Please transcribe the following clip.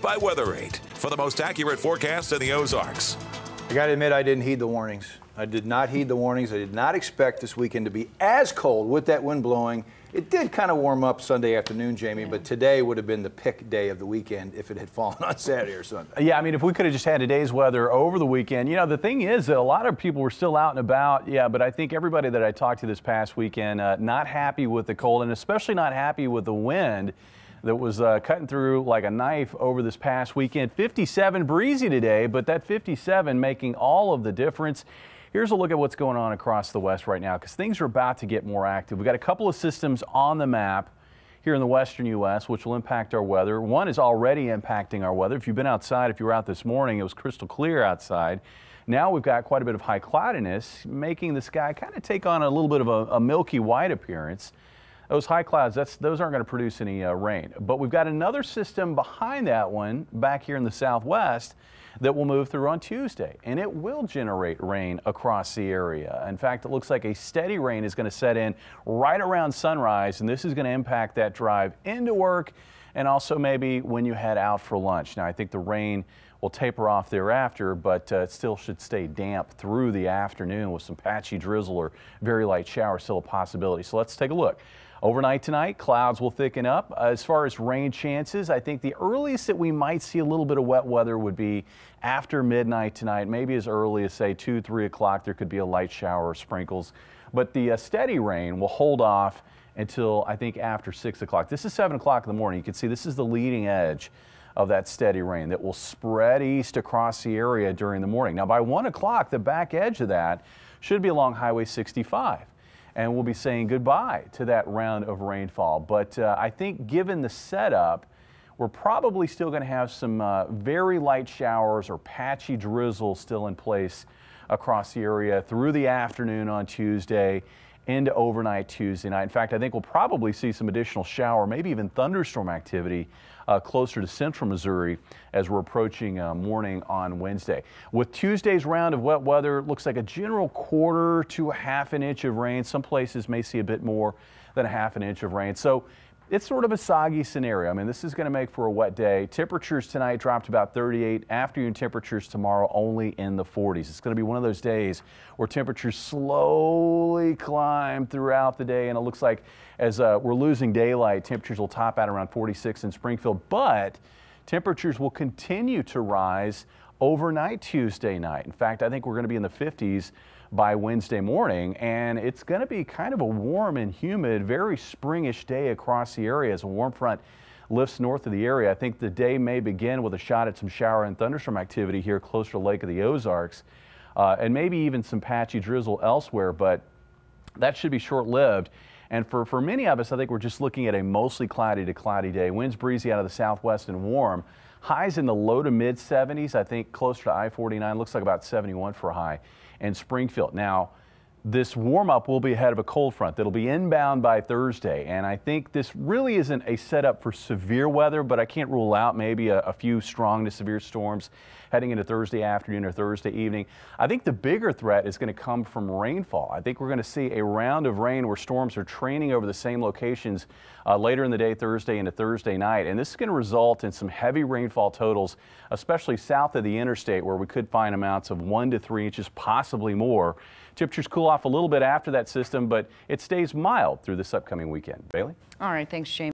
By Weather 8 for the most accurate forecast in the Ozarks. I got to admit, I didn't heed the warnings. I did not heed the warnings. I did not expect this weekend to be as cold with that wind blowing. It did kind of warm up Sunday afternoon, Jamie, but today would have been the pick day of the weekend if it had fallen on Saturday or Sunday. Yeah, I mean, if we could have just had today's weather over the weekend. You know, the thing is that a lot of people were still out and about. Yeah, but I think everybody that I talked to this past weekend, not happy with the cold and especially not happy with the wind that was cutting through like a knife over this past weekend. 57 breezy today, but that 57 making all of the difference. Here's a look at what's going on across the west right now because things are about to get more active. We've got a couple of systems on the map here in the western U.S. which will impact our weather. One is already impacting our weather. If you've been outside, if you were out this morning, it was crystal clear outside. Now we've got quite a bit of high cloudiness, making the sky kind of take on a little bit of a milky white appearance. Those high clouds, those aren't going to produce any rain. But we've got another system behind that one back here in the southwest that will move through on Tuesday, and it will generate rain across the area. In fact, it looks like a steady rain is going to set in right around sunrise, and this is going to impact that drive into work and also maybe when you head out for lunch. Now, I think the rain will taper off thereafter, but it still should stay damp through the afternoon with some patchy drizzle or very light shower still a possibility. So let's take a look. Overnight tonight, clouds will thicken up. As far as rain chances, I think the earliest that we might see a little bit of wet weather would be after midnight tonight, maybe as early as say 2, 3 o'clock. There could be a light shower or sprinkles, but the steady rain will hold off until I think after 6 o'clock. This is 7 o'clock in the morning. You can see this is the leading edge of that steady rain that will spread east across the area during the morning. Now by 1 o'clock, the back edge of that should be along Highway 65. And we'll be saying goodbye to that round of rainfall. But I think given the setup, we're probably still going to have some very light showers or patchy drizzle still in place across the area through the afternoon on Tuesday into overnight Tuesday night. In fact, I think we'll probably see some additional shower, maybe even thunderstorm activity closer to central Missouri as we're approaching morning on Wednesday. With Tuesday's round of wet weather, it looks like a general 1/4 to a 1/2 inch of rain. Some places may see a bit more than a 1/2 inch of rain. So it's sort of a soggy scenario. I mean, this is going to make for a wet day. Temperatures tonight dropped about 38. Afternoon temperatures tomorrow only in the 40s. It's going to be one of those days where temperatures slowly climb throughout the day. And it looks like as we're losing daylight, temperatures will top out around 46 in Springfield. But temperatures will continue to rise overnight Tuesday night. In fact, I think we're going to be in the 50s by Wednesday morning, and it's going to be kind of a warm and humid, very springish day across the area as a warm front lifts north of the area. I think the day may begin with a shot at some shower and thunderstorm activity here closer to Lake of the Ozarks, and maybe even some patchy drizzle elsewhere, but that should be short-lived. And for many of us, I think we're just looking at a mostly cloudy to cloudy day. Winds breezy out of the southwest and warm. Highs in the low to mid 70s, I think closer to I-49, looks like about 71 for a high in Springfield. Now, this warm-up will be ahead of a cold front that'll be inbound by Thursday, and I think this really isn't a setup for severe weather, but I can't rule out maybe a few strong to severe storms heading into Thursday afternoon or Thursday evening. I think the bigger threat is going to come from rainfall. I think we're going to see a round of rain where storms are training over the same locations later in the day, Thursday into Thursday night, and this is going to result in some heavy rainfall totals, especially south of the interstate, where we could find amounts of 1 to 3 inches, possibly more. Temperatures cool off a little bit after that system, but it stays mild through this upcoming weekend. Bailey? All right, thanks, James.